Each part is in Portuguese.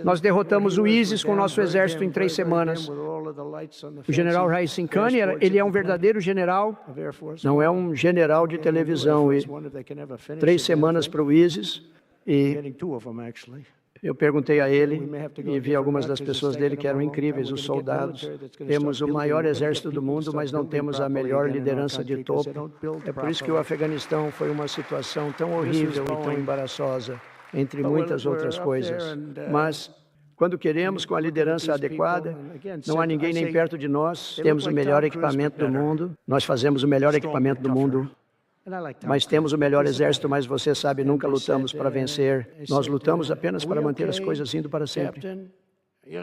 Nós derrotamos o ISIS com o nosso exército em 3 semanas. O general Raíssa Kani, ele é um verdadeiro general, não é um general de televisão. 3 semanas para o ISIS, e eu perguntei a ele, e vi algumas das pessoas dele que eram incríveis, os soldados. Temos o maior exército do mundo, mas não temos a melhor liderança de topo. É por isso que o Afeganistão foi uma situação tão horrível e tão embaraçosa, entre muitas outras coisas. Mas, quando queremos, com a liderança adequada, não há ninguém nem perto de nós, temos o melhor equipamento do mundo, nós fazemos o melhor equipamento do mundo, mas temos o melhor exército, mas você sabe, nunca lutamos para vencer, nós lutamos apenas para manter as coisas indo para sempre. E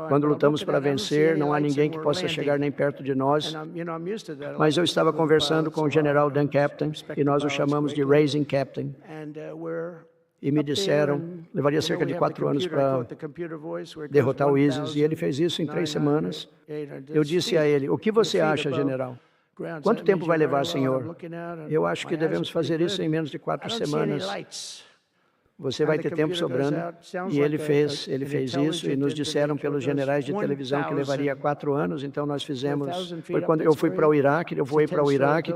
quando lutamos para vencer, não há ninguém que possa chegar nem perto de nós. Mas eu estava conversando com o general Dan Captain, e nós o chamamos de Raising Captain. E me disseram, levaria cerca de 4 anos para derrotar o ISIS, e ele fez isso em 3 semanas. Eu disse a ele, o que você acha, general? Quanto tempo vai levar, senhor? Eu acho que devemos fazer isso em menos de 4 semanas. Você vai ter tempo sobrando. E ele fez isso, e nos disseram pelos generais de televisão que levaria 4 anos, então nós fizemos. Foi quando eu fui para o Iraque, eu voei para o Iraque,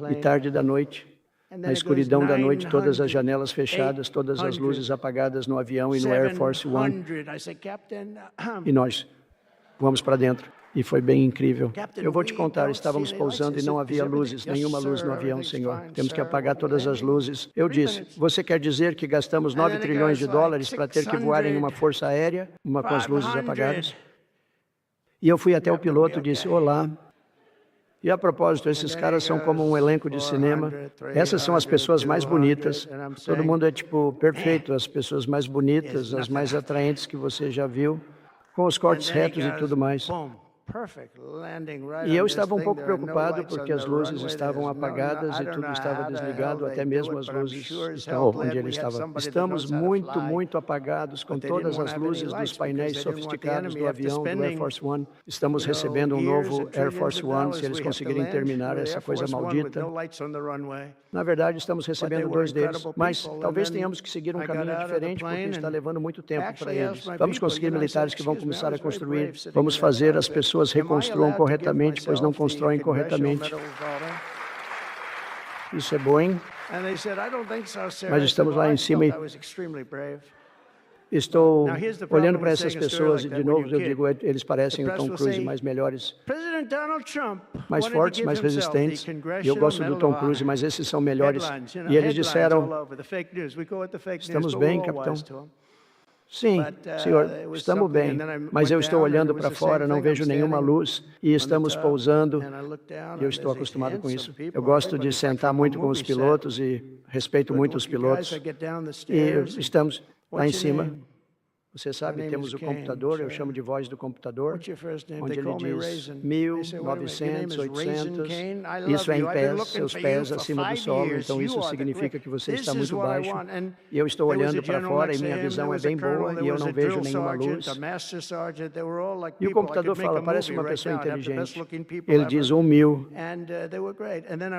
e tarde da noite, na escuridão da noite, todas as janelas fechadas, todas as luzes apagadas no avião e no Air Force One. E nós vamos para dentro. E foi bem incrível. Eu vou te contar, estávamos pousando e não havia luzes, nenhuma luz no avião, senhor. Temos que apagar todas as luzes. Eu disse, você quer dizer que gastamos 9 trilhões de dólares para ter que voar em uma força aérea, uma com as luzes apagadas? E eu fui até o piloto e disse, olá. E a propósito, esses caras são como um elenco de cinema. Essas são as pessoas mais bonitas. Todo mundo é tipo perfeito, as pessoas mais bonitas, as mais atraentes que você já viu, com os cortes retos e tudo mais. E eu estava um pouco preocupado porque as luzes estavam apagadas e tudo estava desligado, até mesmo as luzes onde ele estava. Estamos muito apagados, com todas as luzes dos painéis sofisticados do avião, do Air Force One. Estamos recebendo um novo Air Force One, se eles conseguirem terminar essa coisa maldita. Na verdade, estamos recebendo 2 deles, mas talvez tenhamos que seguir um caminho diferente, porque está levando muito tempo para eles. Vamos conseguir militares que vão começar a construir, vamos fazer as pessoas reconstruam corretamente, pois não constroem corretamente. Isso é Boeing. Mas estamos lá em cima e estou olhando para essas pessoas e, de novo, eu digo, eles parecem o Tom Cruise, mais melhores, mais fortes, mais resistentes. E eu gosto do Tom Cruise, mas esses são melhores. E eles disseram, estamos bem, capitão. Sim, senhor, estamos bem, mas eu estou olhando para fora, não vejo nenhuma luz, e estamos pousando, e eu estou acostumado com isso. Eu gosto de sentar muito com os pilotos e respeito muito os pilotos, e estamos lá em cima. Você sabe, temos o computador, eu chamo de voz do computador, onde ele diz 1.900, 800, isso é em pés, seus pés acima do solo, então isso significa que você está muito baixo. E eu estou olhando para fora e minha visão é bem boa e eu não vejo nenhuma luz. E o computador fala, parece uma pessoa inteligente. Ele diz 1.000.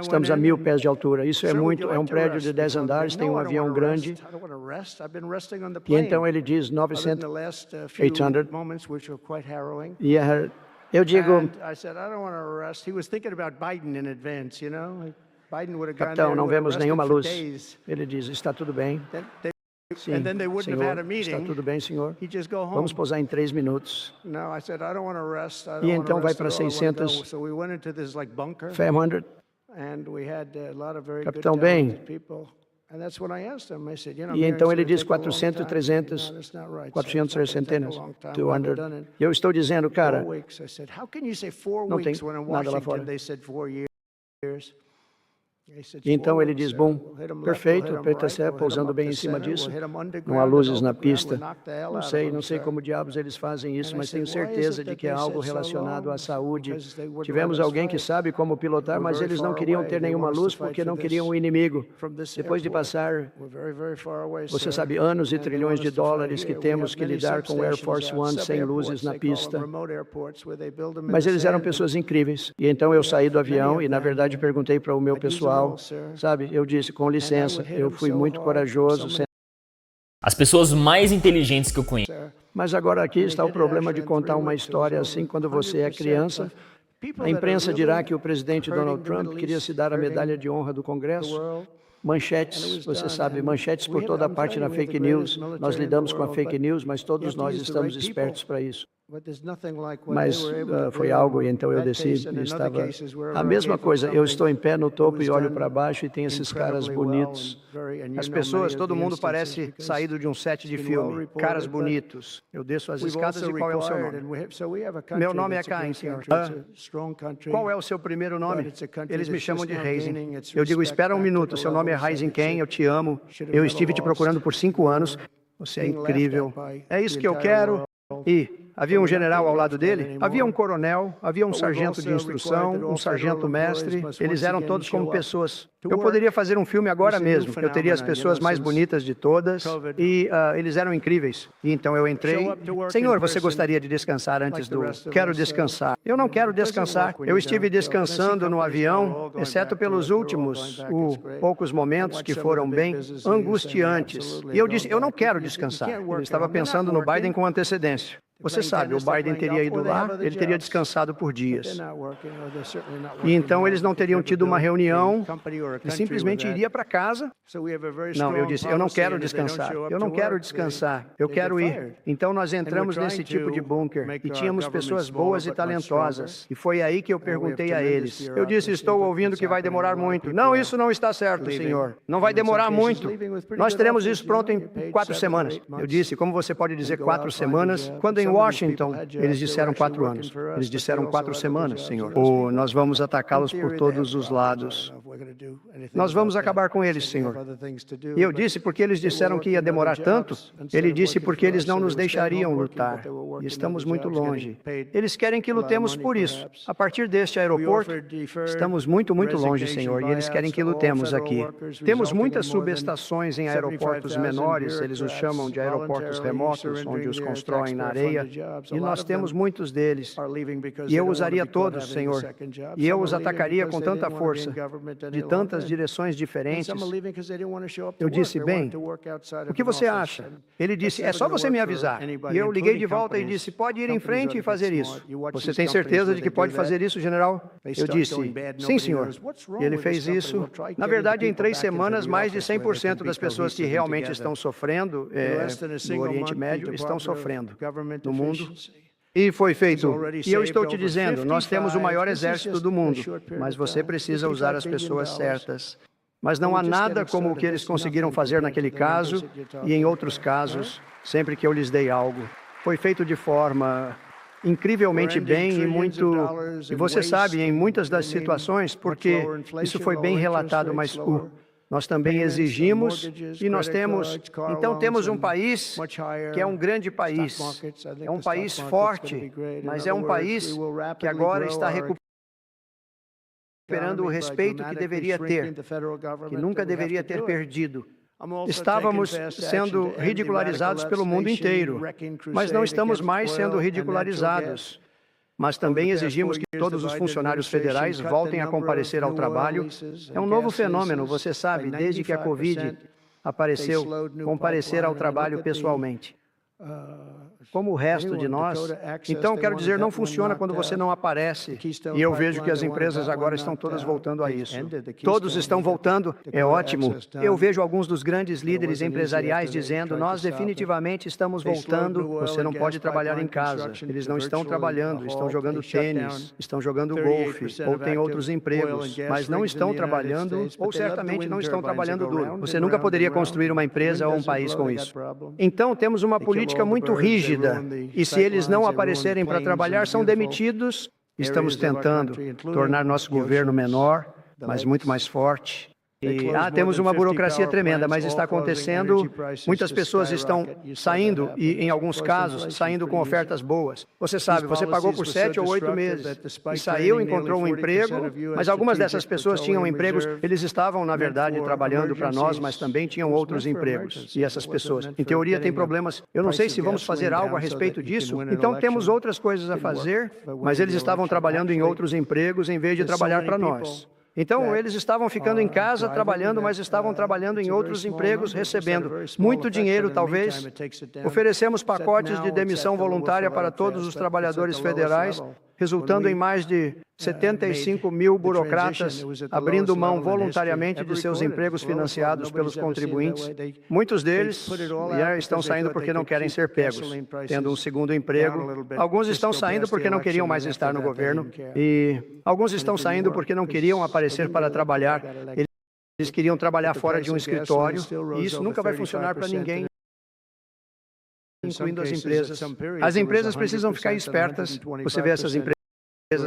Estamos a 1.000 pés de altura. Isso é muito, é um prédio de 10 andares, tem um avião grande. E então ele diz 900. 800. E eu digo, capitão, não vemos nenhuma luz. Ele diz, está tudo bem. Sim, senhor, está tudo bem, senhor. Vamos pousar em 3 minutos. E então vai para 600, 500. Capitão, bem. E então ele diz 400, 300, 400 centenas, 200. E eu estou dizendo, cara, não tem nada lá fora. E então ele diz, bom, perfeito, PTC pousando bem em cima disso, não há luzes na pista. Não sei como diabos eles fazem isso, mas tenho certeza de que é algo relacionado à saúde. Tivemos alguém que sabe como pilotar, mas eles não queriam ter nenhuma luz porque não queriam o inimigo. Depois de passar, você sabe, anos e trilhões de dólares que temos que lidar com o Air Force One sem luzes na pista. Mas eles eram pessoas incríveis. E então eu saí do avião e, na verdade, perguntei para o meu pessoal, sabe, eu disse, com licença, eu fui muito corajoso, As pessoas mais inteligentes que eu conheço. Mas agora aqui está o problema de contar uma história assim quando você é criança. A imprensa dirá que o presidente Donald Trump queria se dar a medalha de honra do Congresso. Manchetes, você sabe, manchetes por toda parte na fake news. Nós lidamos com a fake news, mas todos nós estamos espertos para isso. Mas foi algo, e então eu desci e estava... A mesma coisa, eu estou em pé no topo e olho para baixo e tem esses caras bonitos. As pessoas, todo mundo parece saído de um set de filme. Caras bonitos. Eu desço as escadas e qual é o seu nome? Meu nome é Cain, senhor. Qual é o seu primeiro nome? Eles me chamam de Rising. Eu digo, espera um minuto, seu nome é Rising Cain, eu te amo. Eu estive te procurando por 5 anos. Você é incrível. É isso que eu quero. E havia um general ao lado dele, havia um coronel, havia um sargento de instrução, um sargento-mestre, eles eram todos como pessoas. Eu poderia fazer um filme agora mesmo, eu teria as pessoas mais bonitas de todas, e eles eram incríveis. E então eu entrei, Senhor, você gostaria de descansar antes do... Quero descansar. Eu não quero descansar, eu estive descansando no avião, exceto pelos últimos, poucos momentos que foram bem angustiantes. E eu disse, eu não quero descansar. Eu estava pensando no Biden com antecedência. Você sabe, o Biden teria ido lá, ele teria descansado por dias. E então eles não teriam tido uma reunião, ele simplesmente iria para casa. Não, eu disse, eu não quero descansar, eu não quero descansar, eu quero ir. Então nós entramos nesse tipo de bunker e tínhamos pessoas boas e talentosas. E foi aí que eu perguntei a eles. Eu disse, estou ouvindo que vai demorar muito. Não, isso não está certo, senhor. Não vai demorar muito. Nós teremos isso pronto em 4 semanas. Eu disse, como você pode dizer 4 semanas, quando em Washington, eles disseram 4 anos. Eles disseram 4 semanas, senhor. Ou nós vamos atacá-los por todos os lados. Nós vamos acabar com eles, senhor. E eu disse, porque eles disseram que ia demorar tanto? Ele disse, porque eles não nos deixariam lutar. E estamos muito longe. Eles querem que lutemos por isso. A partir deste aeroporto, estamos muito, muito longe, senhor. E eles querem que lutemos aqui. Temos muitas subestações em aeroportos menores, eles os chamam de aeroportos remotos, onde os constroem na areia. E nós temos muitos deles. E eu usaria todos, Senhor. E eu os atacaria com tanta força, de tantas direções diferentes. Eu disse, bem, o que você acha? Ele disse, é só você me avisar. E eu liguei de volta e disse, pode ir em frente e fazer isso. Você tem certeza de que pode fazer isso, general? Eu disse, sim, senhor. E ele fez isso. Na verdade, em 3 semanas, mais de 100% das pessoas que realmente estão sofrendo no Oriente Médio estão sofrendo no mundo. E foi feito. E eu estou te dizendo, nós temos o maior exército do mundo, mas você precisa usar as pessoas certas. Mas não há nada como o que eles conseguiram fazer naquele caso e em outros casos, sempre que eu lhes dei algo. Foi feito de forma incrivelmente bem e muito... E você sabe, em muitas das situações, porque isso foi bem relatado, mas nós também exigimos e nós temos... Então temos um país que é um grande país, é um país forte, mas é um país que agora está recuperando o respeito que deveria ter, que nunca deveria ter perdido. Estávamos sendo ridicularizados pelo mundo inteiro, mas não estamos mais sendo ridicularizados. Mas também exigimos que todos os funcionários federais voltem a comparecer ao trabalho. É um novo fenômeno, você sabe, desde que a Covid apareceu, comparecer ao trabalho pessoalmente. Como o resto de nós. Então, quero dizer, não funciona quando você não aparece. E eu vejo que as empresas agora estão todas voltando a isso. Todos estão voltando, é ótimo. Eu vejo alguns dos grandes líderes empresariais dizendo, nós definitivamente estamos voltando, você não pode trabalhar em casa. Eles não estão trabalhando, estão jogando tênis, estão jogando golfe, ou têm outros empregos, mas não estão trabalhando, ou certamente não estão trabalhando duro. Você nunca poderia construir uma empresa ou um país com isso. Então, temos uma política muito rígida. E se eles não aparecerem para trabalhar, são demitidos. Estamos tentando tornar nosso governo menor, mas muito mais forte. E, temos uma burocracia tremenda, mas está acontecendo, muitas pessoas estão saindo, e em alguns casos, saindo com ofertas boas. Você sabe, você pagou por 7 ou 8 meses, e saiu, encontrou um emprego, mas algumas dessas pessoas tinham empregos, eles estavam, na verdade, trabalhando para nós, mas também tinham outros empregos. E essas pessoas, em teoria, têm problemas. Eu não sei se vamos fazer algo a respeito disso, então temos outras coisas a fazer, mas eles estavam trabalhando em outros empregos em vez de trabalhar para nós. Então, eles estavam ficando em casa trabalhando, mas estavam trabalhando em outros empregos, recebendo muito dinheiro, talvez. Oferecemos pacotes de demissão voluntária para todos os trabalhadores federais, resultando em mais de 75 mil burocratas abrindo mão voluntariamente de seus empregos financiados pelos contribuintes. Muitos deles já estão saindo porque não querem ser pegos, tendo um segundo emprego. Alguns estão saindo porque não queriam mais estar no governo. E alguns estão saindo porque não queriam aparecer para trabalhar. Eles queriam trabalhar fora de um escritório. E isso nunca vai funcionar para ninguém, incluindo as empresas. As empresas precisam ficar espertas. Você vê essas empresas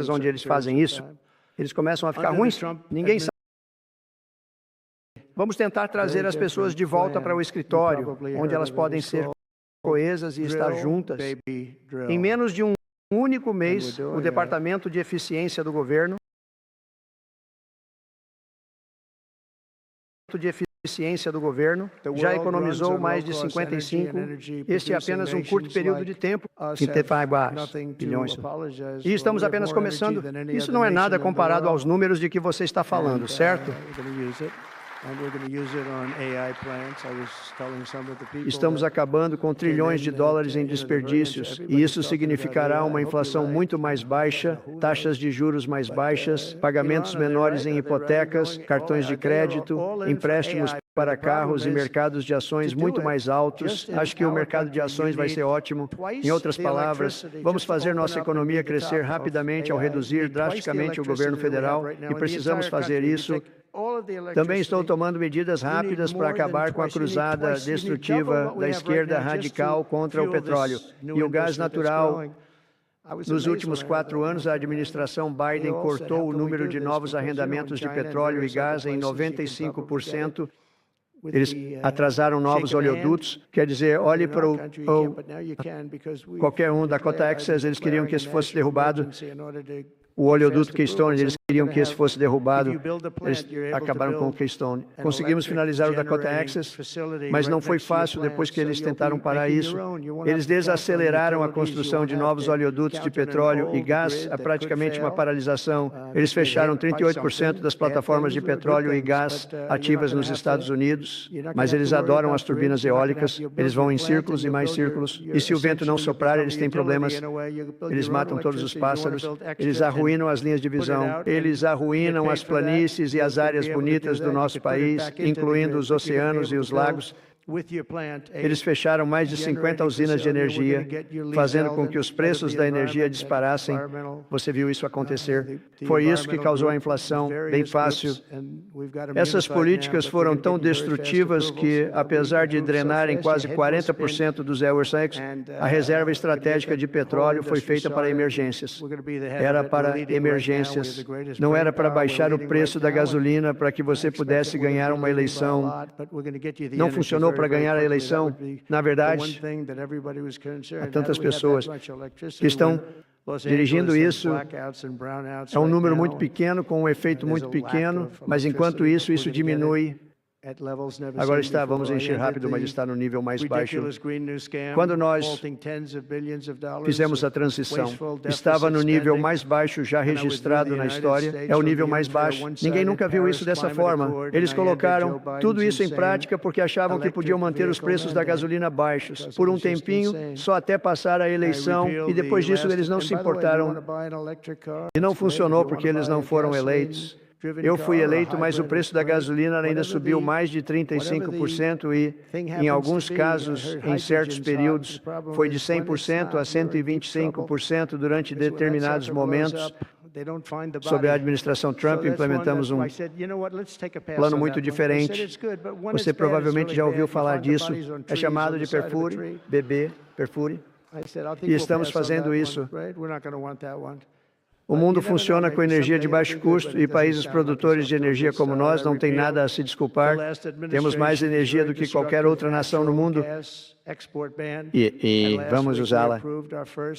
onde eles fazem isso, eles começam a ficar ruins, ninguém sabe. Vamos tentar trazer as pessoas de volta para o escritório, onde elas podem ser coesas e estar juntas. Em menos de um único mês, o Departamento de Eficiência do Governo já economizou mais de 55, este é apenas um curto período de tempo, 55 bilhões. E estamos apenas começando. Isso não é nada comparado aos números de que você está falando, certo? Estamos acabando com trilhões de dólares em desperdícios, e isso significará uma inflação muito mais baixa, taxas de juros mais baixas, pagamentos menores em hipotecas, cartões de crédito, empréstimos para carros e mercados de ações muito mais altos. Acho que o mercado de ações vai ser ótimo. Em outras palavras, vamos fazer nossa economia crescer rapidamente ao reduzir drasticamente o governo federal, e precisamos fazer isso. Também estou tomando medidas rápidas para acabar com a cruzada destrutiva da esquerda radical contra o petróleo e o gás natural. Nos últimos 4 anos, a administração Biden cortou o número de novos arrendamentos de petróleo e gás em 95%. Eles atrasaram novos oleodutos, quer dizer, olhe para qualquer um da Dakota Access, eles queriam que esse fosse derrubado. O oleoduto Keystone, eles queriam que esse fosse derrubado, eles acabaram com o Keystone. Conseguimos finalizar o Dakota Access, mas não foi fácil depois que eles tentaram parar isso. Eles desaceleraram a construção de novos oleodutos de petróleo e gás, a praticamente uma paralisação. Eles fecharam 38% das plataformas de petróleo e gás ativas nos Estados Unidos, mas eles adoram as turbinas eólicas, eles vão em círculos e mais círculos, e se o vento não soprar, eles têm problemas, eles matam todos os pássaros, eles arruinam as linhas de visão, eles arruinam as planícies e as áreas bonitas do nosso país, incluindo os oceanos e os lagos. Eles fecharam mais de 50 usinas de energia, fazendo com que os preços da energia disparassem. Você viu isso acontecer. Foi isso que causou a inflação, bem fácil. Essas políticas foram tão destrutivas que, apesar de drenarem quase 40% dos Eversex, a reserva estratégica de petróleo foi feita para emergências. Era para emergências. Não era para baixar o preço da gasolina para que você pudesse ganhar uma eleição. Não funcionou para ganhar a eleição. Na verdade, há tantas pessoas que estão dirigindo isso. É um número muito pequeno, com um efeito muito pequeno, mas enquanto isso, isso diminui. Agora vamos encher rápido, mas está no nível mais baixo. Quando nós fizemos a transição, estava no nível mais baixo já registrado na história, é o nível mais baixo. Ninguém nunca viu isso dessa forma. Eles colocaram tudo isso em prática porque achavam que podiam manter os preços da gasolina baixos por um tempinho, só até passar a eleição, e depois disso eles não se importaram. E não funcionou porque eles não foram eleitos. Eu fui eleito, mas o preço da gasolina ainda subiu mais de 35% e, em alguns casos, em certos períodos, foi de 100% a 125% durante determinados momentos. Sob a administração Trump, implementamos um plano muito diferente. Você provavelmente já ouviu falar disso. É chamado de PERFURE, PERFURE. E estamos fazendo isso. O mundo funciona com energia de baixo custo e países produtores de energia como nós não têm nada a se desculpar. Temos mais energia do que qualquer outra nação no mundo e vamos usá-la.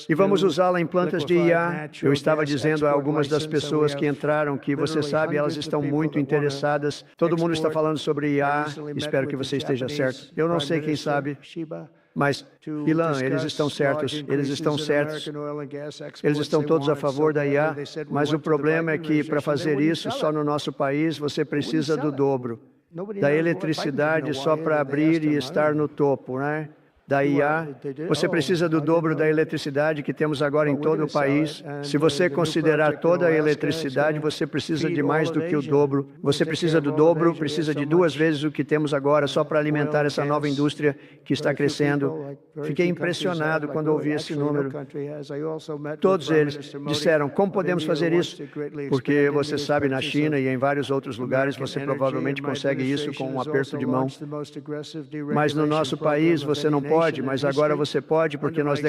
E vamos usá-la em plantas de IA. Eu estava dizendo a algumas das pessoas que entraram que, você sabe, elas estão muito interessadas. Todo mundo está falando sobre IA. Espero que você esteja certo. Eu não sei, quem sabe. Mas, Ilan, eles estão certos, eles estão todos a favor da IA, mas o problema é que para fazer isso, só no nosso país, você precisa do dobro da eletricidade só para abrir e estar no topo, né? Da IA, você precisa do dobro da eletricidade que temos agora em todo o país. Se você considerar toda a eletricidade, você precisa de mais do que o dobro. Você precisa do dobro, precisa de 2 vezes o que temos agora só para alimentar essa nova indústria que está crescendo. Fiquei impressionado quando ouvi esse número. Todos eles disseram, como podemos fazer isso? Porque você sabe, na China e em vários outros lugares, você provavelmente consegue isso com um aperto de mão. Mas no nosso país, você não pode. Mas agora você pode, porque nós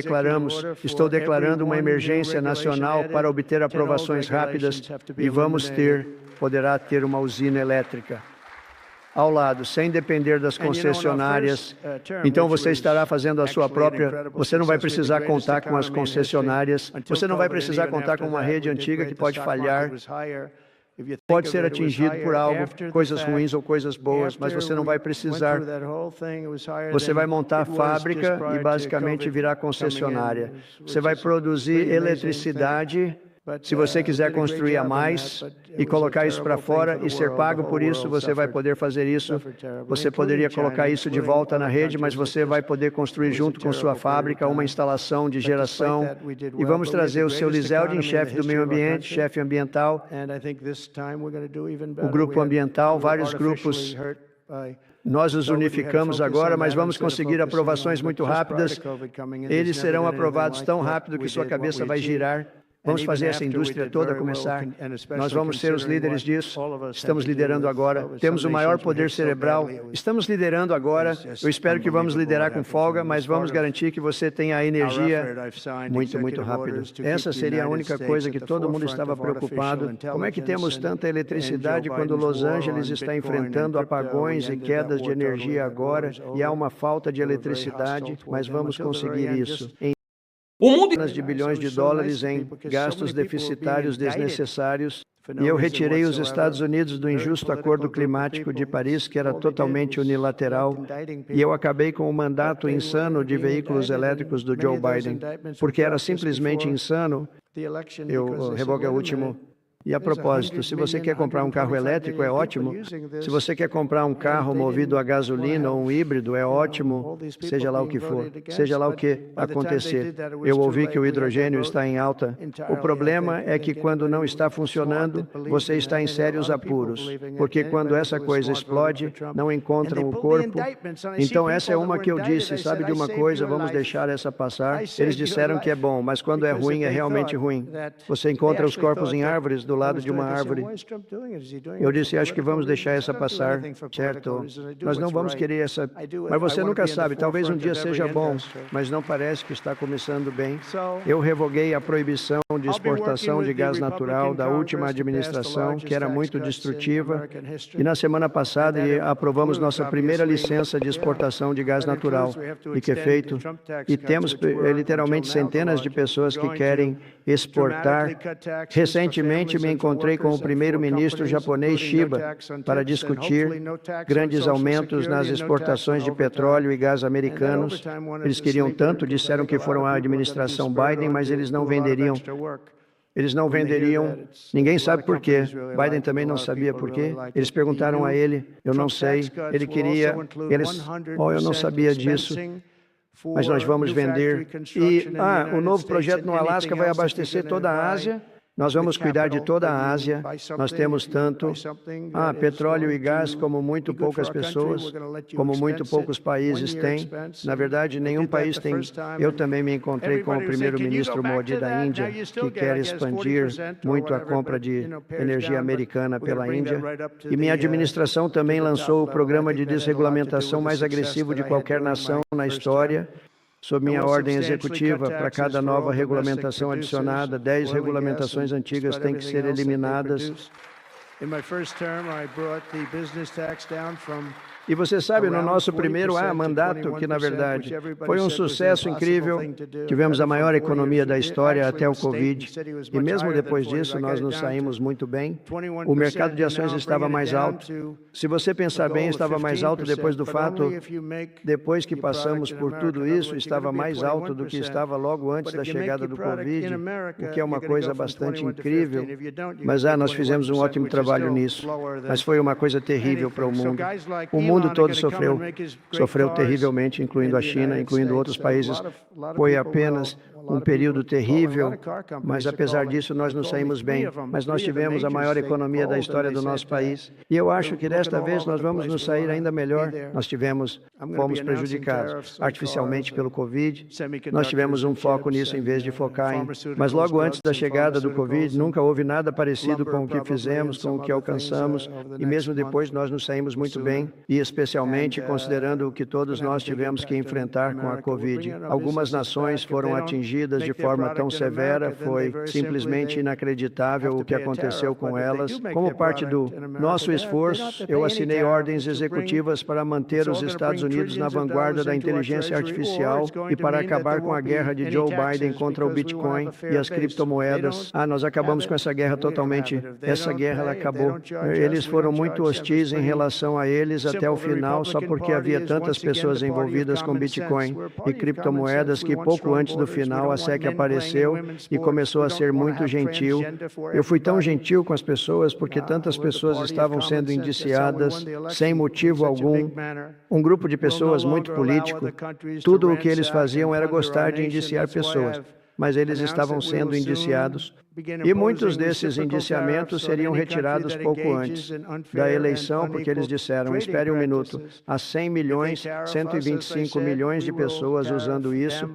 estou declarando uma emergência nacional para obter aprovações rápidas e poderá ter uma usina elétrica ao lado, sem depender das concessionárias. Então você estará fazendo a sua própria, você não vai precisar contar com as concessionárias, você não vai precisar contar com uma rede antiga que pode falhar. Pode ser atingido por algo, coisas ruins ou coisas boas, mas você não vai precisar. Você vai montar a fábrica e basicamente virar concessionária. Você vai produzir eletricidade. Se você quiser construir a mais e colocar isso para fora e ser pago por isso, você vai poder fazer isso. Você poderia colocar isso de volta na rede, mas você vai poder construir junto com sua fábrica uma instalação de geração. E vamos trazer o seu Liz Zeldin, chefe do meio ambiente, chefe ambiental, o grupo ambiental, vários grupos. Nós os unificamos agora, mas vamos conseguir aprovações muito rápidas. Eles serão aprovados tão rápido que sua cabeça vai girar. Vamos fazer essa indústria toda começar. Nós vamos ser os líderes disso. Estamos liderando agora. Temos o maior poder cerebral. Estamos liderando agora. Eu espero que vamos liderar com folga, mas vamos garantir que você tenha a energia muito rápido. Essa seria a única coisa que todo mundo estava preocupado. Como é que temos tanta eletricidade quando Los Angeles está enfrentando apagões e quedas de energia agora e há uma falta de eletricidade, mas vamos conseguir isso. O mundo De bilhões de dólares em gastos deficitários desnecessários, e eu retirei os Estados Unidos do injusto acordo climático de Paris, que era totalmente unilateral, e eu acabei com o mandato insano de veículos elétricos do Joe Biden, porque era simplesmente insano. Eu revoguei o último. E a propósito, se você quer comprar um carro elétrico, é ótimo. Se você quer comprar um carro movido a gasolina ou um híbrido, é ótimo, seja lá o que for, seja lá o que acontecer. Eu ouvi que o hidrogênio está em alta. O problema é que quando não está funcionando, você está em sérios apuros, porque quando essa coisa explode, não encontram o corpo. Então essa é uma que eu disse, sabe de uma coisa, vamos deixar essa passar. Eles disseram que é bom, mas quando é ruim, é realmente ruim. Você encontra os corpos em árvores do lado de uma árvore. Eu disse, acho que vamos deixar essa passar, certo? Nós não vamos querer essa... Mas você nunca sabe, talvez um dia seja bom, mas não parece que está começando bem. Eu revoguei a proibição de exportação de gás natural da última administração, que era muito destrutiva, e na semana passada aprovamos nossa primeira licença de exportação de gás natural, e que é feito, e temos literalmente centenas de pessoas que querem exportar. Recentemente me encontrei com o primeiro-ministro japonês Shiba para discutir grandes aumentos nas exportações de petróleo e gás americanos. Eles queriam tanto, disseram que foram à administração Biden, mas eles não venderiam. Ninguém sabe por quê. Biden também não sabia por quê. Eles perguntaram a ele, eu não sei. Ele queria, eu não sabia disso. Mas nós vamos vender. E, o novo projeto no Alasca vai abastecer toda a Ásia. Nós vamos cuidar de toda a Ásia. Nós temos tanto petróleo e gás como muito poucas pessoas, como muito poucos países têm. Na verdade, nenhum país tem. Eu também me encontrei com o primeiro-ministro Modi da Índia, que quer expandir muito a compra de energia americana pela Índia. E minha administração também lançou o programa de desregulamentação mais agressivo de qualquer nação na história. Sob minha ordem executiva, para cada nova regulamentação adicionada, 10 regulamentações antigas têm que ser eliminadas. E você sabe, no nosso primeiro mandato, que na verdade foi um sucesso incrível, tivemos a maior economia da história até o Covid, e mesmo depois disso nós nos saímos muito bem. O mercado de ações estava mais alto. Se você pensar bem, estava mais alto depois do fato, depois que passamos por tudo isso, estava mais alto do que estava logo antes da chegada do Covid, o que é uma coisa bastante incrível, mas nós fizemos um ótimo trabalho nisso, mas foi uma coisa terrível para o mundo. O mundo todo sofreu terrivelmente, incluindo a China, incluindo outros países. Foi apenas um período terrível, mas apesar disso nós nos saímos bem. Mas nós tivemos a maior economia da história do nosso país. E eu acho que desta vez nós vamos nos sair ainda melhor. Fomos prejudicados artificialmente pelo Covid. Nós tivemos um foco nisso em vez de focar em... Mas logo antes da chegada do Covid, nunca houve nada parecido com o que fizemos, com o que alcançamos. E mesmo depois nós nos saímos muito bem, e especialmente considerando o que todos nós tivemos que enfrentar com a Covid. Algumas nações foram atingidas de forma tão severa, foi simplesmente inacreditável o que aconteceu com elas. Como parte do nosso esforço, eu assinei ordens executivas para manter os Estados Unidos na vanguarda da inteligência artificial e para acabar com a guerra de Joe Biden contra o Bitcoin e as criptomoedas. Nós acabamos com essa guerra totalmente. Essa guerra, ela acabou. Eles foram muito hostis em relação a eles até o final, só porque havia tantas pessoas envolvidas com Bitcoin e criptomoedas que pouco antes do final a SEC apareceu e começou a ser muito gentil. Eu fui tão gentil com as pessoas porque tantas pessoas estavam sendo indiciadas sem motivo algum. Um grupo de pessoas muito político, tudo o que eles faziam era gostar de indiciar pessoas, mas eles estavam sendo indiciados. E muitos desses indiciamentos seriam retirados pouco antes da eleição, porque eles disseram, espere um minuto, há 100 milhões, 125 milhões de pessoas usando isso,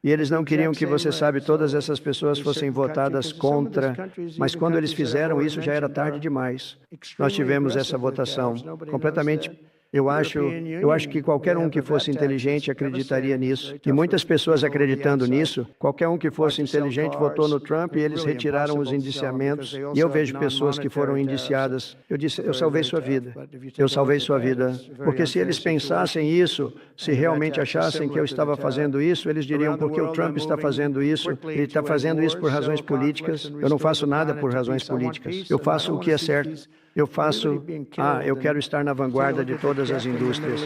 e eles não queriam que, você sabe, todas essas pessoas fossem votadas contra, mas quando eles fizeram isso já era tarde demais. Nós tivemos essa votação completamente... Eu acho que qualquer um que fosse inteligente acreditaria nisso. E muitas pessoas acreditando nisso, qualquer um que fosse inteligente votou no Trump e eles retiraram os indiciamentos. E eu vejo pessoas que foram indiciadas. Eu disse, eu salvei sua vida. Eu salvei sua vida. Porque se eles pensassem isso, se realmente achassem que eu estava fazendo isso, eles diriam, porque o Trump está fazendo isso? Ele está fazendo isso por razões políticas. Eu não faço nada por razões políticas. Eu faço o que é certo. Eu quero estar na vanguarda de todas as indústrias.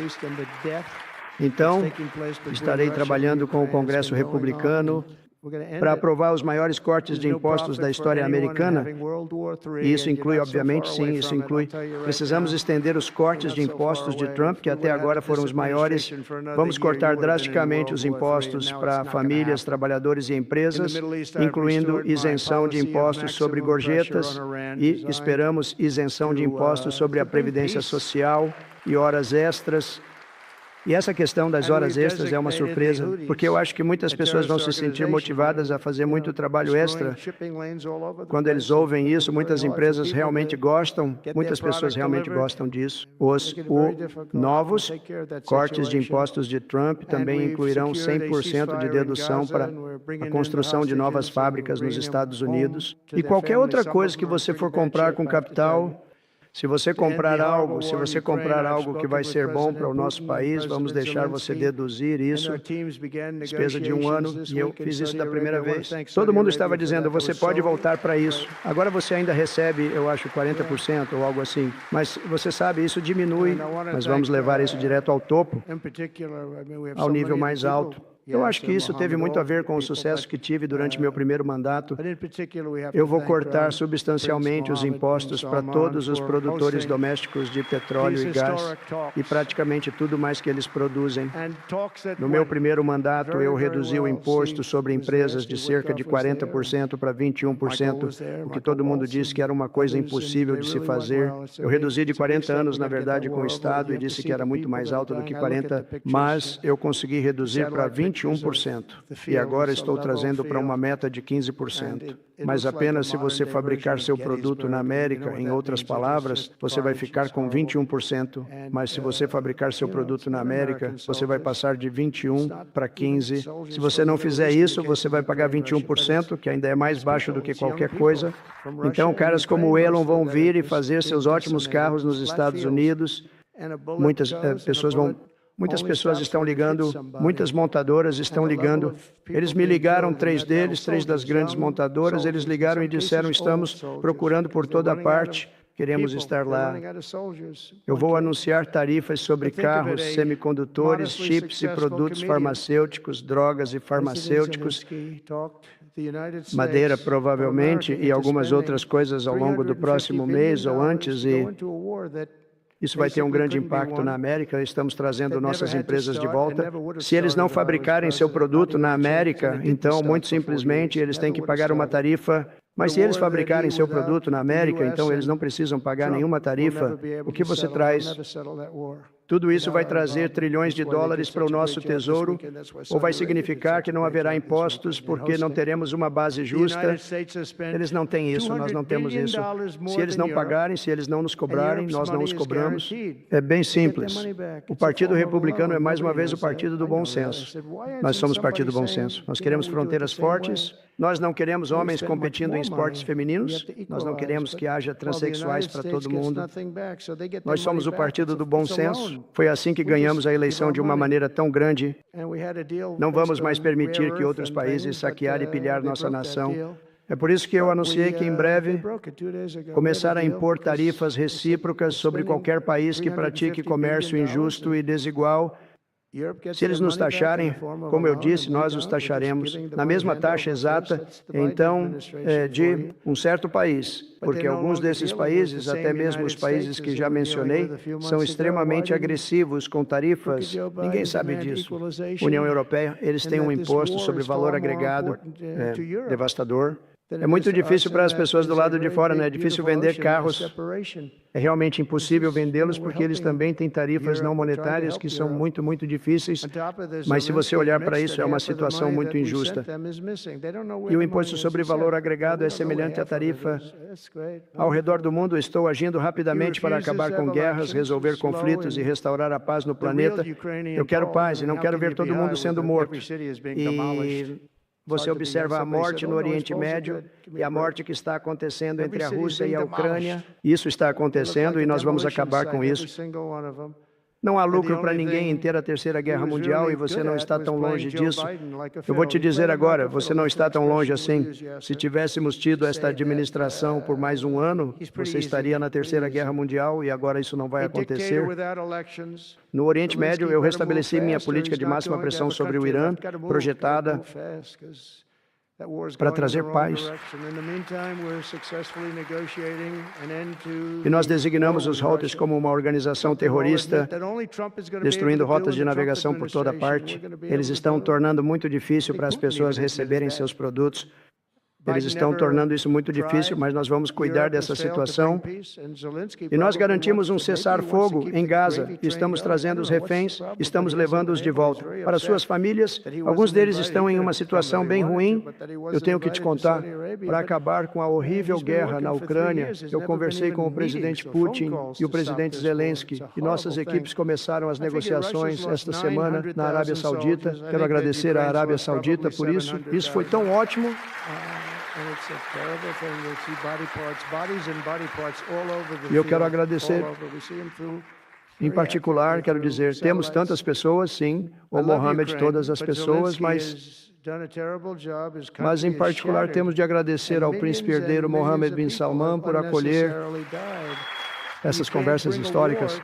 Então, estarei trabalhando com o Congresso Republicano para aprovar os maiores cortes de impostos da história americana. E isso inclui, obviamente, sim, isso inclui. Precisamos estender os cortes de impostos de Trump, que até agora foram os maiores. Vamos cortar drasticamente os impostos para famílias, trabalhadores e empresas, incluindo isenção de impostos sobre gorjetas e esperamos isenção de impostos sobre a previdência social e horas extras. E essa questão das horas extras é uma surpresa, porque eu acho que muitas pessoas vão se sentir motivadas a fazer muito trabalho extra. Quando eles ouvem isso, muitas empresas realmente gostam, muitas pessoas realmente gostam disso. Os novos cortes de impostos de Trump também incluirão 100% de dedução para a construção de novas fábricas nos Estados Unidos. E qualquer outra coisa que você for comprar com capital... Se você comprar algo que vai ser bom para o nosso país, vamos deixar você deduzir isso. Despesa de 1 ano, e eu fiz isso da primeira vez. Todo mundo estava dizendo, você pode voltar para isso. Agora você ainda recebe, eu acho, 40% ou algo assim. Mas você sabe, isso diminui, mas vamos levar isso direto ao topo, ao nível mais alto. Eu acho que isso teve muito a ver com o sucesso que tive durante meu primeiro mandato. Eu vou cortar substancialmente os impostos para todos os produtores domésticos de petróleo e gás e praticamente tudo mais que eles produzem. No meu primeiro mandato, eu reduzi o imposto sobre empresas de cerca de 40% para 21%, o que todo mundo disse que era uma coisa impossível de se fazer. Eu reduzi de 40 anos, na verdade, com o Estado e disse que era muito mais alto do que 40, mas eu consegui reduzir para 21%. E agora estou trazendo para uma meta de 15%. Mas apenas se você fabricar seu produto na América, em outras palavras, você vai ficar com 21%. Mas se você fabricar seu produto na América, você vai passar de 21% para 15%. Se você não fizer isso, você vai pagar 21%, que ainda é mais baixo do que qualquer coisa. Então, caras como o Elon vão vir e fazer seus ótimos carros nos Estados Unidos. Muitas pessoas estão ligando, muitas montadoras estão ligando. Eles me ligaram, 3 deles, 3 das grandes montadoras, eles ligaram e disseram, estamos procurando por toda parte, queremos estar lá. Eu vou anunciar tarifas sobre carros, semicondutores, chips e produtos farmacêuticos, drogas e farmacêuticos, madeira provavelmente e algumas outras coisas ao longo do próximo mês ou antes, e isso vai ter um grande impacto na América. Estamos trazendo nossas empresas de volta. Se eles não fabricarem seu produto na América, então, muito simplesmente, eles têm que pagar uma tarifa. Mas se eles fabricarem seu produto na América, então eles não precisam pagar nenhuma tarifa. O que você traz? Tudo isso vai trazer trilhões de dólares para o nosso tesouro, ou vai significar que não haverá impostos porque não teremos uma base justa? Eles não têm isso, nós não temos isso. Se eles não pagarem, se eles não nos cobrarem, nós não os cobramos. É bem simples. O Partido Republicano é mais uma vez o partido do bom senso. Nós somos o partido do bom senso. Nós queremos fronteiras fortes, nós não queremos homens competindo em esportes femininos, nós não queremos que haja transexuais para todo mundo. Nós somos o partido do bom senso. Foi assim que ganhamos a eleição de uma maneira tão grande. Não vamos mais permitir que outros países saquearem e pilhar nossa nação. É por isso que eu anunciei que em breve começar a impor tarifas recíprocas sobre qualquer país que pratique comércio injusto e desigual. Se eles nos taxarem, como eu disse, nós os taxaremos na mesma taxa exata, então, de um certo país, porque alguns desses países, até mesmo os países que já mencionei, são extremamente agressivos com tarifas. Ninguém sabe disso. União Europeia, eles têm um imposto sobre valor agregado devastador. É muito difícil para as pessoas do lado de fora, né? É difícil vender carros. É realmente impossível vendê-los porque eles também têm tarifas não monetárias que são muito, muito difíceis. Mas se você olhar para isso, é uma situação muito injusta. E o imposto sobre valor agregado é semelhante à tarifa. Ao redor do mundo, estou agindo rapidamente para acabar com guerras, resolver conflitos e restaurar a paz no planeta. Eu quero paz e não quero ver todo mundo sendo morto. E você observa a morte no Oriente Médio e a morte que está acontecendo entre a Rússia e a Ucrânia. Isso está acontecendo e nós vamos acabar com isso. Não há lucro para ninguém em ter a Terceira Guerra Mundial e você não está tão longe disso. Eu vou te dizer agora, você não está tão longe assim. Se tivéssemos tido esta administração por mais um ano, você estaria na Terceira Guerra Mundial e agora isso não vai acontecer. No Oriente Médio, eu restabeleci minha política de máxima pressão sobre o Irã, projetada para trazer paz. E nós designamos os Houthis como uma organização terrorista, destruindo rotas de navegação por toda parte. Eles estão tornando muito difícil para as pessoas receberem seus produtos. Eles estão tornando isso muito difícil, mas nós vamos cuidar dessa situação. E nós garantimos um cessar-fogo em Gaza. Estamos trazendo os reféns, estamos levando-os de volta para suas famílias. Alguns deles estão em uma situação bem ruim. Eu tenho que te contar, para acabar com a horrível guerra na Ucrânia, eu conversei com o presidente Putin e o presidente Zelensky, e nossas equipes começaram as negociações esta semana na Arábia Saudita. Quero agradecer à Arábia Saudita por isso. Isso foi tão ótimo. E eu quero agradecer, em particular, quero dizer, temos tantas pessoas, sim, o Mohammed, todas as pessoas, mas em particular temos de agradecer ao príncipe herdeiro Mohammed bin Salman por acolher essas conversas históricas.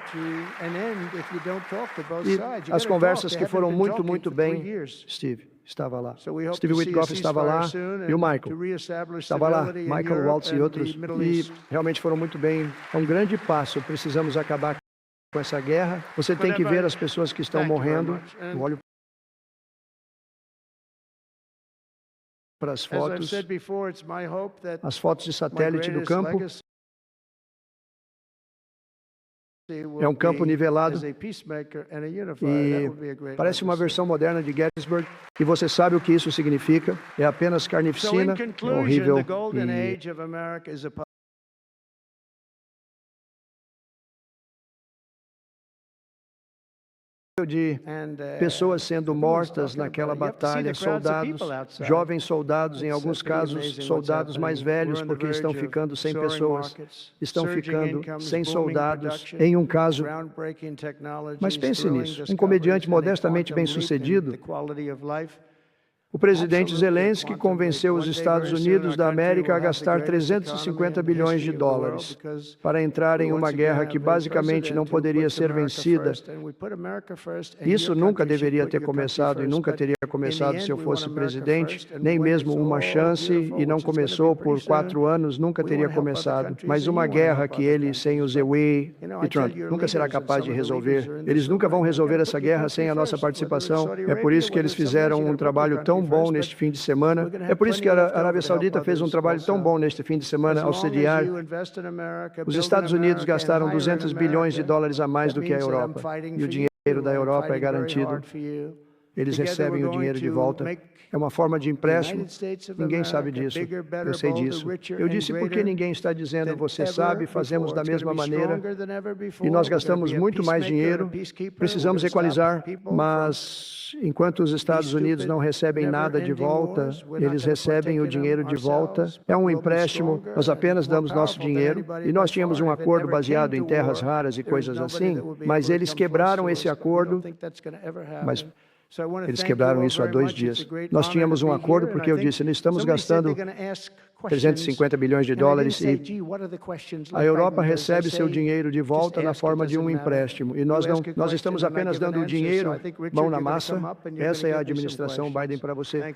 E as conversas que foram muito, muito bem, Steve estava lá. Steve Witkoff estava lá e o Michael estava lá. Michael Waltz e outros. E realmente foram muito bem. É um grande passo. Precisamos acabar com essa guerra. Você tem que ver as pessoas que estão morrendo. Eu olho para as fotos de satélite do campo. É um campo nivelado e parece uma versão moderna de Gettysburg. E você sabe o que isso significa? É apenas carnificina, horrível. de pessoas sendo mortas naquela batalha, soldados, jovens soldados, em alguns casos soldados mais velhos, porque estão ficando sem pessoas, estão ficando sem soldados, em um caso. Mas pense nisso, um comediante modestamente bem-sucedido, o presidente Zelensky convenceu os Estados Unidos da América a gastar 350 bilhões de dólares para entrar em uma guerra que basicamente não poderia ser vencida. Isso nunca deveria ter começado e nunca teria começado se eu fosse presidente, nem mesmo uma chance, e não começou por 4 anos, nunca teria começado. Mas uma guerra que ele, sem o Zelensky e Trump, nunca será capaz de resolver. Eles nunca vão resolver essa guerra sem a nossa participação. É por isso que eles fizeram um trabalho tão bom neste fim de semana. É por isso que a Arábia Saudita fez um trabalho tão bom neste fim de semana ao sediar. Os Estados Unidos gastaram 200 bilhões de dólares a mais do que a Europa. E o dinheiro da Europa é garantido. Eles recebem o dinheiro de volta. É uma forma de empréstimo. Ninguém sabe disso. Eu sei disso. Eu disse porque ninguém está dizendo, você sabe, fazemos da mesma maneira. E nós gastamos muito mais dinheiro. Precisamos equalizar, mas enquanto os Estados Unidos não recebem nada de volta, eles recebem o dinheiro de volta. É um empréstimo, nós apenas damos nosso dinheiro. E nós tínhamos um acordo baseado em terras raras e coisas assim, mas eles quebraram esse acordo. Mas eles quebraram isso há 2 dias. Nós tínhamos um acordo porque eu disse, nós estamos gastando 350 bilhões de dólares e a Europa recebe seu dinheiro de volta na forma de um empréstimo. E nós estamos apenas dando o dinheiro, mão na massa. Essa é a administração Biden para você.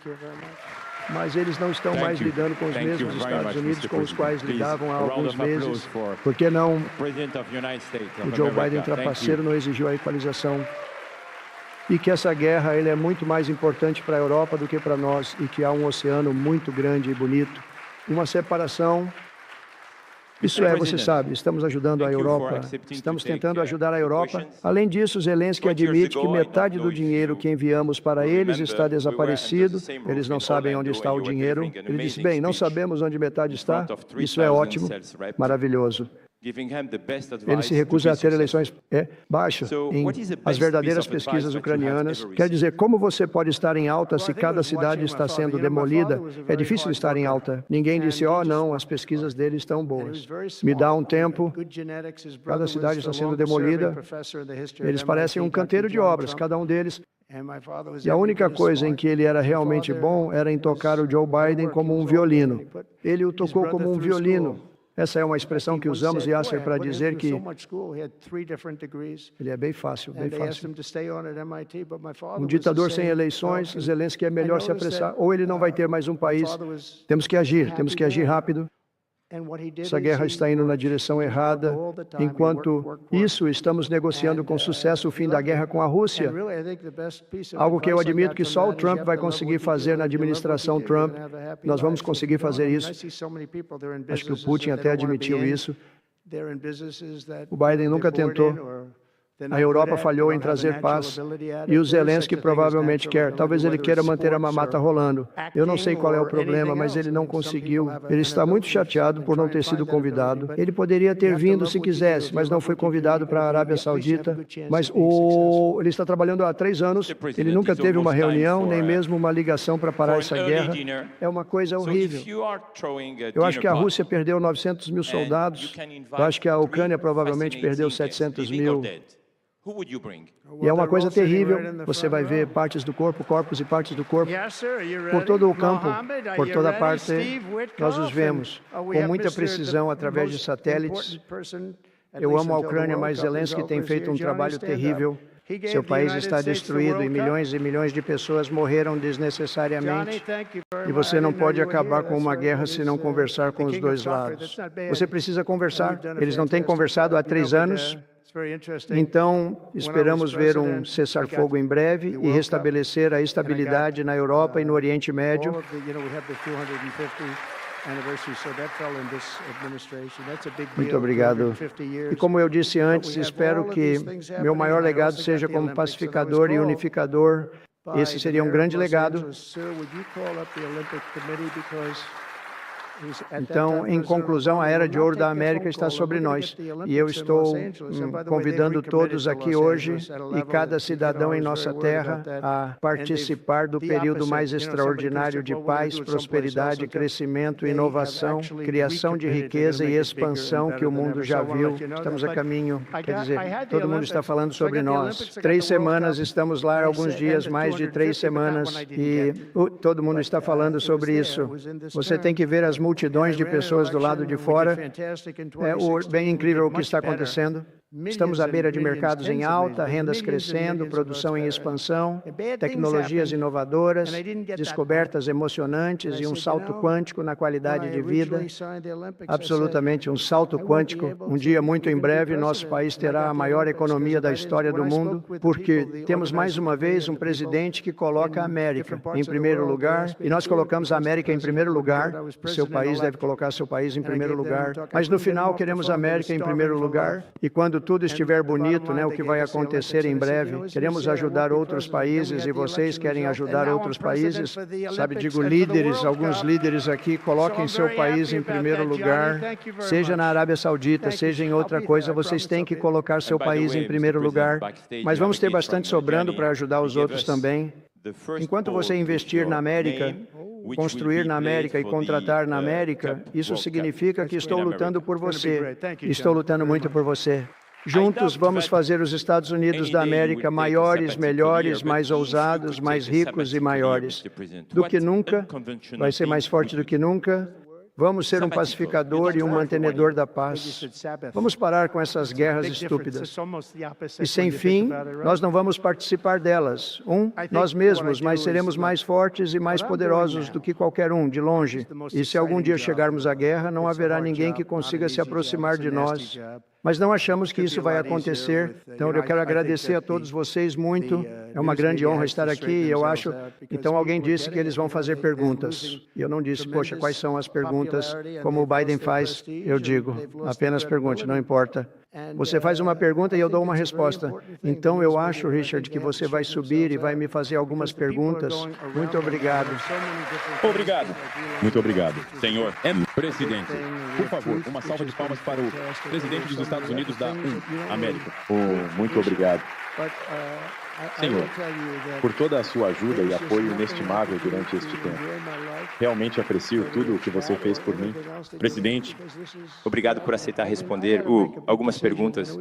Mas eles não estão mais lidando com os mesmos Estados Unidos com os quais lidavam há alguns meses. Por que não o Joe Biden, trapaceiro, não exigiu a equalização? E que essa guerra é muito mais importante para a Europa do que para nós, e que há um oceano muito grande e bonito. Uma separação. Isso é, você sabe, estamos ajudando a Europa, estamos tentando ajudar a Europa. Além disso, Zelensky admite que metade do dinheiro que enviamos para eles está desaparecido, eles não sabem onde está o dinheiro. Ele disse, bem, não sabemos onde metade está, isso é ótimo, maravilhoso. Ele se recusa a ter eleições baixas em as verdadeiras pesquisas ucranianas. Quer dizer, como você pode estar em alta se cada cidade está sendo demolida? É difícil estar em alta. Ninguém disse, não, as pesquisas deles estão boas. Me dá um tempo, cada cidade está sendo demolida. Eles parecem um canteiro de obras, cada um deles. E a única coisa em que ele era realmente bom era em tocar o Joe Biden como um violino. Ele o tocou como um violino. Essa é uma expressão que usamos, Yasser, para dizer que ele é bem fácil, bem fácil. Um ditador sem eleições, Zelensky é melhor se apressar, ou ele não vai ter mais um país. Temos que agir rápido. Essa guerra está indo na direção errada. Enquanto isso, estamos negociando com sucesso o fim da guerra com a Rússia. Algo que eu admito que só o Trump vai conseguir fazer na administração Trump. Nós vamos conseguir fazer isso. Acho que o Putin até admitiu isso. O Biden nunca tentou. A Europa falhou em trazer paz e o Zelensky provavelmente quer. Talvez ele queira manter a mamata rolando. Eu não sei qual é o problema, mas ele não conseguiu. Ele está muito chateado por não ter sido convidado. Ele poderia ter vindo se quisesse, mas não foi convidado para a Arábia Saudita. Mas ele está trabalhando há 3 anos. Ele nunca teve uma reunião, nem mesmo uma ligação para parar essa guerra. É uma coisa horrível. Eu acho que a Rússia perdeu 900 mil soldados. Eu acho que a Ucrânia provavelmente perdeu 700 mil. E é uma coisa terrível, você vai ver partes do corpo, corpos e partes do corpo, por todo o campo, por toda parte, nós os vemos com muita precisão através de satélites. Eu amo a Ucrânia, mas Zelensky tem feito um trabalho terrível. Seu país está destruído e milhões de pessoas morreram desnecessariamente. E você não pode acabar com uma guerra se não conversar com os dois lados. Você precisa conversar. Eles não têm conversado há 3 anos. Então, esperamos ver um cessar-fogo em breve e restabelecer a estabilidade na Europa e no Oriente Médio. Muito obrigado. E como eu disse antes, espero que meu maior legado seja como pacificador e unificador. Esse seria um grande legado. Então, em conclusão, a Era de Ouro da América está sobre nós. E eu estou convidando todos aqui hoje e cada cidadão em nossa terra a participar do período mais extraordinário de paz, prosperidade, crescimento, inovação, criação de riqueza e expansão que o mundo já viu. Estamos a caminho, quer dizer, todo mundo está falando sobre nós. 3 semanas, estamos lá alguns dias, mais de 3 semanas, e todo mundo está falando sobre isso. Você tem que ver as multidões de pessoas do lado de fora. É bem incrível o que está acontecendo. Estamos à beira de mercados em alta, rendas crescendo, produção em expansão, tecnologias inovadoras, descobertas emocionantes e um salto quântico na qualidade de vida. Absolutamente, um salto quântico. Um dia, muito em breve, nosso país terá a maior economia da história do mundo, porque temos mais uma vez um presidente que coloca a América em primeiro lugar, e nós colocamos a América em primeiro lugar. O seu país deve colocar seu país em primeiro lugar. Mas no final, queremos a América em primeiro lugar, e quando tudo estiver bonito, o que vai acontecer em breve, queremos ajudar outros países e vocês querem ajudar outros países. Sabe, digo líderes, alguns líderes aqui, coloquem seu país em primeiro lugar, seja na Arábia Saudita, seja em outra coisa, vocês têm que colocar seu país em primeiro lugar. Mas vamos ter bastante sobrando para ajudar os outros também. Enquanto você investir na América, construir na América e contratar na América, isso significa que estou lutando por você. Estou lutando muito por você. Juntos vamos fazer os Estados Unidos da América maiores, melhores, mais ousados, mais ricos e maiores do que nunca. Vai ser mais forte do que nunca. Vamos ser um pacificador e um mantenedor da paz. Vamos parar com essas guerras estúpidas. E sem fim, nós não vamos participar delas. Nós mesmos, mas seremos mais fortes e mais poderosos do que qualquer um, de longe. E se algum dia chegarmos à guerra, não haverá ninguém que consiga se aproximar de nós. Mas não achamos que isso vai acontecer. Então, eu quero agradecer a todos vocês muito. É uma grande honra estar aqui, eu acho. Então, alguém disse que eles vão fazer perguntas. E eu não disse, poxa, quais são as perguntas? Como o Biden faz, eu digo, apenas pergunte, não importa. Você faz uma pergunta e eu dou uma resposta. Então, eu acho, Richard, que você vai subir e vai me fazer algumas perguntas. Muito obrigado. Obrigado. Muito obrigado. Senhor presidente, por favor, uma salva de palmas para o presidente dos Estados Unidos da América. Muito obrigado. Senhor, por toda a sua ajuda e apoio inestimável durante este tempo. Realmente aprecio tudo o que você fez por mim. Presidente, obrigado por aceitar responder algumas perguntas.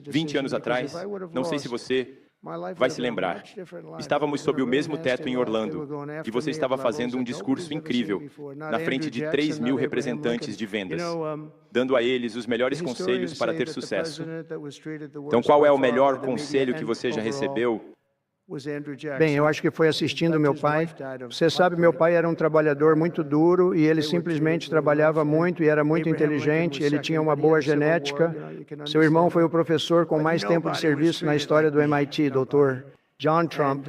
20 anos atrás, não sei se você vai se lembrar, estávamos sob o mesmo teto em Orlando e você estava fazendo um discurso incrível na frente de 3.000 representantes de vendas, dando a eles os melhores conselhos para ter sucesso. Então, qual é o melhor conselho que você já recebeu? Bem, eu acho que foi assistindo meu pai. Você sabe, meu pai era um trabalhador muito duro e ele simplesmente trabalhava muito e era muito inteligente, ele tinha uma boa genética. Seu irmão foi o professor com mais tempo de serviço na história do MIT, Dr. John Trump.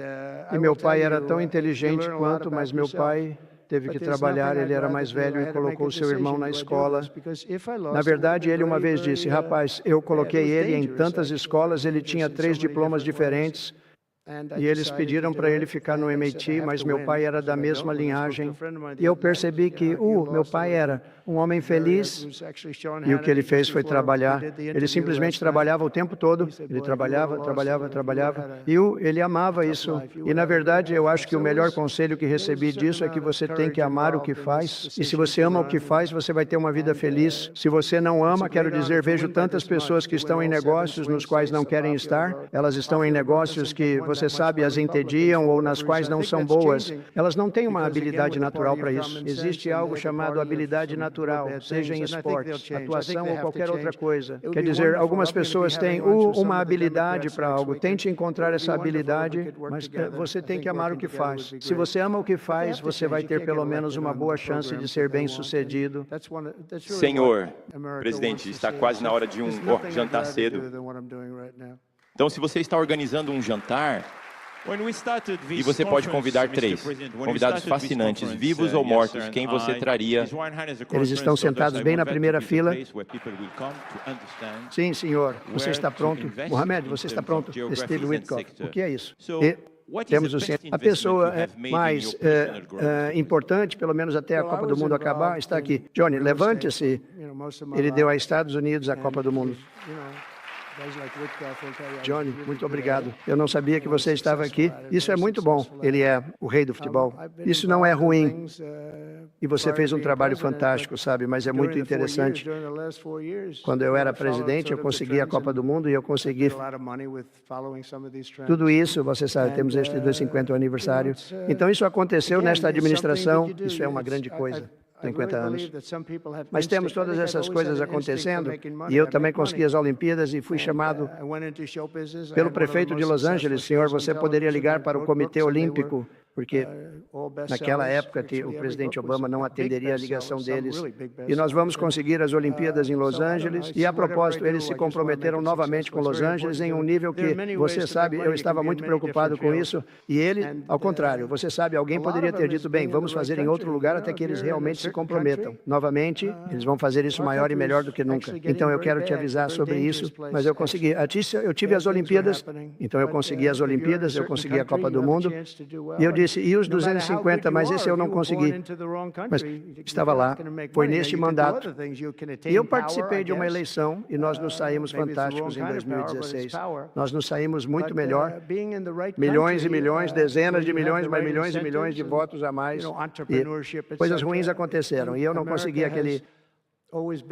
E meu pai era tão inteligente quanto, mas meu pai teve que trabalhar, ele era mais velho e colocou seu irmão na escola. Na verdade, ele uma vez disse, rapaz, eu coloquei ele em tantas escolas, ele tinha 3 diplomas diferentes, e eles pediram para ele ficar no MIT, mas meu pai era da mesma linhagem. E eu percebi que, meu pai era um homem feliz, e o que ele fez foi trabalhar. Ele simplesmente trabalhava o tempo todo. Ele trabalhava. E ele amava isso. E, na verdade, eu acho que o melhor conselho que recebi disso é que você tem que amar o que faz. E se você ama o que faz, você vai ter uma vida feliz. Se você não ama, quero dizer, vejo tantas pessoas que estão em negócios nos quais não querem estar. Elas estão em negócios que você sabe, as entediam ou nas quais não são boas. Elas não têm uma habilidade natural para isso. Existe algo chamado habilidade natural, seja em esporte, atuação ou qualquer outra coisa. Quer dizer, algumas pessoas têm uma habilidade para algo. Tente encontrar essa habilidade, mas você tem que amar o que faz. Se você ama o que faz, você vai ter pelo menos uma boa chance de ser bem-sucedido. Senhor presidente, está quase na hora de um jantar cedo. Então, se você está organizando um jantar, e você pode convidar 3 convidados fascinantes, vivos ou mortos, quem você traria? Eles estão sentados bem na primeira fila. Sim, senhor. Você está pronto? Mohamed, você está pronto? Steve Witkoff. O que é isso? Temos a pessoa mais importante, pelo menos até a Copa do Mundo acabar, está aqui. Johnny, levante-se. Ele deu aos Estados Unidos a Copa do Mundo. Johnny, muito obrigado. Eu não sabia que você estava aqui. Isso é muito bom. Ele é o rei do futebol. Isso não é ruim. E você fez um trabalho fantástico, sabe? Mas é muito interessante. Quando eu era presidente, eu consegui a Copa do Mundo e eu consegui tudo isso. Você sabe, temos este 250º aniversário. Então, isso aconteceu nesta administração. Isso é uma grande coisa. 50 anos. Mas temos todas essas coisas acontecendo e eu também consegui as Olimpíadas e fui chamado pelo prefeito de Los Angeles. Senhor, você poderia ligar para o Comitê Olímpico, porque naquela época o presidente Obama não atenderia a ligação deles. E nós vamos conseguir as Olimpíadas em Los Angeles. E, a propósito, eles se comprometeram novamente com Los Angeles em um nível que, você sabe, eu estava muito preocupado com isso. E ele, ao contrário, você sabe, alguém poderia ter dito, bem, vamos fazer em outro lugar até que eles realmente se comprometam. Novamente, eles vão fazer isso maior e melhor do que nunca. Então, eu quero te avisar sobre isso, mas eu consegui. Eu tive as Olimpíadas, então eu consegui as Olimpíadas, eu consegui a Copa do Mundo. E eu disse, e os 250, mas esse eu não consegui. Mas estava lá, foi neste mandato. E eu participei de uma eleição e nós nos saímos fantásticos em 2016. Nós nos saímos muito melhor. Milhões e milhões, dezenas de milhões, mas milhões e milhões de votos a mais. E coisas ruins aconteceram e eu não consegui aquele...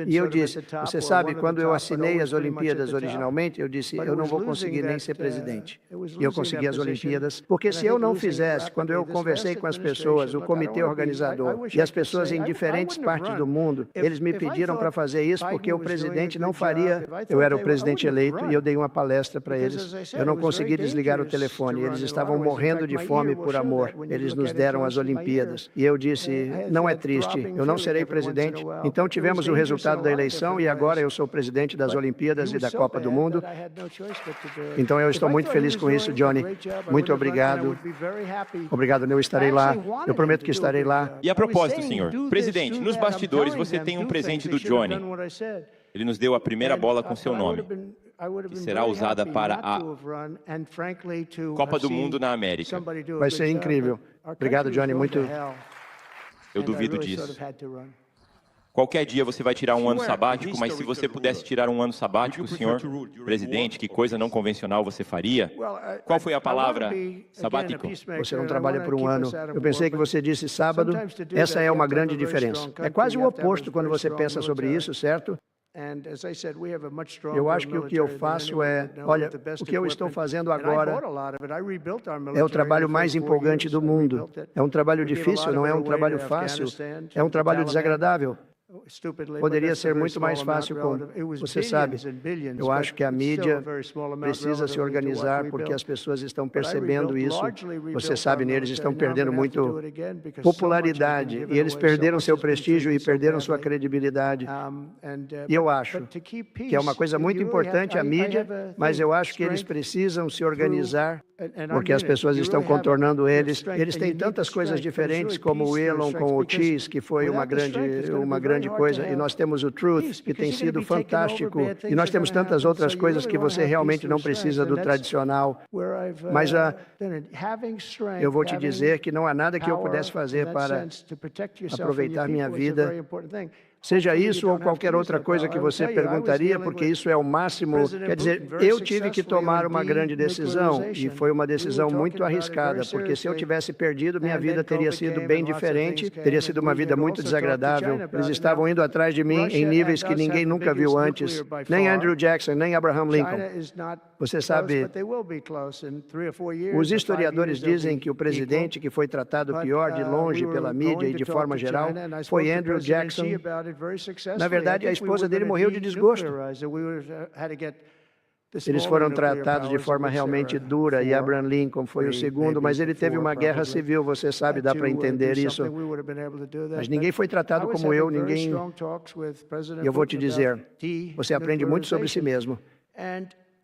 E eu disse, você sabe, quando eu assinei as Olimpíadas originalmente, eu disse, eu não vou conseguir nem ser presidente. E eu consegui as Olimpíadas, porque se eu não fizesse, quando eu conversei com as pessoas, o comitê organizador e as pessoas em diferentes partes do mundo, eles me pediram para fazer isso porque o presidente não faria. Eu era o presidente eleito e eu dei uma palestra para eles. Eu não consegui desligar o telefone. Eles estavam morrendo de fome por amor. Eles nos deram as Olimpíadas. E eu disse, não é triste, eu não serei presidente. Então tivemos o resultado da eleição e agora eu sou presidente das Olimpíadas e da Copa do Mundo. Então eu estou muito feliz com isso, Johnny. Muito obrigado. Obrigado, eu estarei lá. Eu prometo que estarei lá. E a propósito, senhor, presidente, nos bastidores você tem um presente do Johnny. Ele nos deu a primeira bola com seu nome, que será usada para a Copa do Mundo na América. Vai ser incrível. Obrigado, Johnny. Muito. Eu duvido disso. Qualquer dia você vai tirar um ano sabático, mas se você pudesse tirar um ano sabático, senhor presidente, que coisa não convencional você faria? Qual foi a palavra sabático? Você não trabalha por um ano. Eu pensei que você disse sábado. Essa é uma grande diferença. É quase o oposto quando você pensa sobre isso, certo? Eu acho que o que eu faço é, olha, o que eu estou fazendo agora é o trabalho mais empolgante do mundo. É um trabalho difícil, não é um trabalho fácil, é um trabalho desagradável. Poderia ser muito mais fácil com... Você sabe, eu acho que a mídia precisa se organizar porque as pessoas estão percebendo isso. Você sabe, eles estão perdendo muito popularidade e eles perderam seu prestígio e perderam sua credibilidade. E eu acho que é uma coisa muito importante a mídia, mas eu acho que eles precisam se organizar porque as pessoas estão contornando eles. Eles têm tantas coisas diferentes como o Elon com o Cheese, que foi uma grande coisa, e nós temos o Truth, que tem sido fantástico, e nós temos tantas outras coisas que você realmente não precisa do tradicional. Mas eu vou te dizer que não há nada que eu pudesse fazer para aproveitar minha vida. Seja isso ou qualquer outra coisa que você perguntaria, porque isso é o máximo. Quer dizer, eu tive que tomar uma grande decisão, e foi uma decisão muito arriscada, porque se eu tivesse perdido, minha vida teria sido bem diferente, teria sido uma vida muito desagradável. Eles estavam indo atrás de mim em níveis que ninguém nunca viu antes, nem Andrew Jackson, nem Abraham Lincoln. Você sabe, os historiadores dizem que o presidente que foi tratado pior de longe pela mídia e de forma geral foi Andrew Jackson. Na verdade, a esposa dele morreu de desgosto. Eles foram tratados de forma realmente dura e Abraham Lincoln foi o segundo, mas ele teve uma guerra civil, você sabe, dá para entender isso. Mas ninguém foi tratado como eu, ninguém... E eu vou te dizer, você aprende muito sobre si mesmo.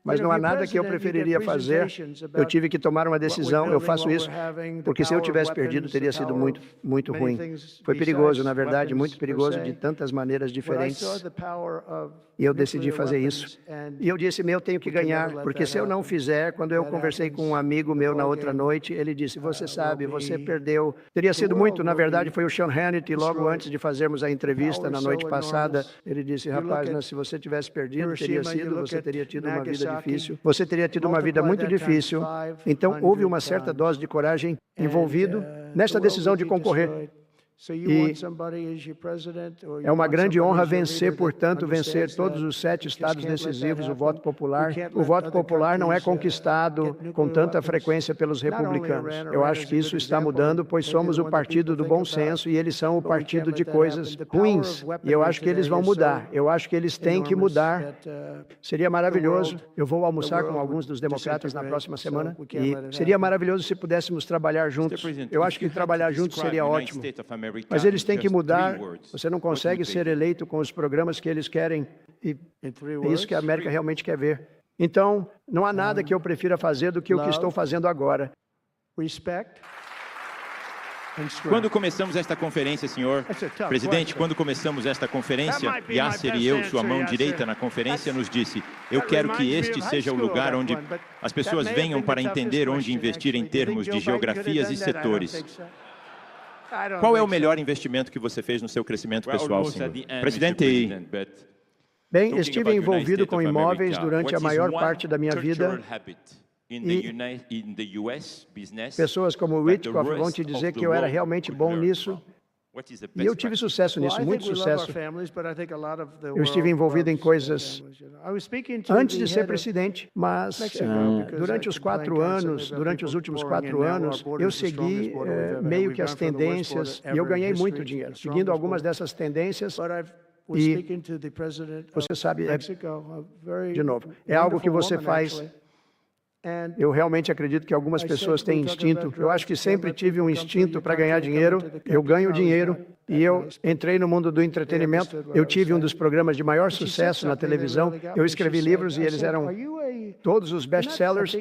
Mas não há nada que eu preferiria fazer. Eu tive que tomar uma decisão, eu faço isso, porque se eu tivesse perdido, teria sido muito ruim. Foi perigoso, na verdade, muito perigoso, de tantas maneiras diferentes. E eu decidi fazer isso. E eu disse, eu tenho que ganhar, porque se eu não fizer, quando eu conversei com um amigo meu na outra noite, ele disse, você sabe, você perdeu. Teria sido muito, na verdade, foi o Sean Hannity, logo antes de fazermos a entrevista na noite passada, ele disse, rapaz, se você tivesse perdido, você teria tido uma vida difícil, você teria tido uma vida muito difícil. Então, houve uma certa dose de coragem envolvido nesta decisão de concorrer. E é uma grande honra vencer, portanto, vencer todos os 7 estados decisivos, o voto popular. O voto popular não é conquistado com tanta frequência pelos republicanos. Eu acho que isso está mudando, pois somos o partido do bom senso e eles são o partido de coisas ruins. E eu acho que eles vão mudar. Eu acho que eles têm que mudar. Seria maravilhoso. Eu vou almoçar com alguns dos democratas na próxima semana. E seria maravilhoso se pudéssemos trabalhar juntos. Eu acho que trabalhar juntos seria ótimo. Mas eles têm que mudar. Você não consegue ser eleito com os programas que eles querem. E é isso que a América realmente quer ver. Então, não há nada que eu prefira fazer do que o que estou fazendo agora. Quando começamos esta conferência, senhor presidente, quando começamos esta conferência, Yasser e eu, sua mão direita na conferência, nos disse, eu quero que este seja o lugar onde as pessoas venham para entender onde investir em termos de geografias e setores. Qual é o melhor investimento que você fez no seu crescimento pessoal, senhor? Presidente, bem, estive envolvido com imóveis durante a maior parte da minha vida. E pessoas como o Witkoff vão te dizer que eu era realmente bom nisso. E eu tive sucesso nisso, muito sucesso. Eu estive envolvido em coisas antes de ser presidente, mas durante os 4 anos, durante os últimos 4 anos, eu segui meio que as tendências e eu ganhei muito dinheiro, seguindo algumas dessas tendências. E você sabe, de novo, é algo que você faz. Eu realmente acredito que algumas pessoas têm instinto. Eu acho que sempre tive um instinto para ganhar dinheiro. Eu ganho dinheiro e eu entrei no mundo do entretenimento. Eu tive um dos programas de maior sucesso na televisão. Eu escrevi livros e eles eram todos os best-sellers.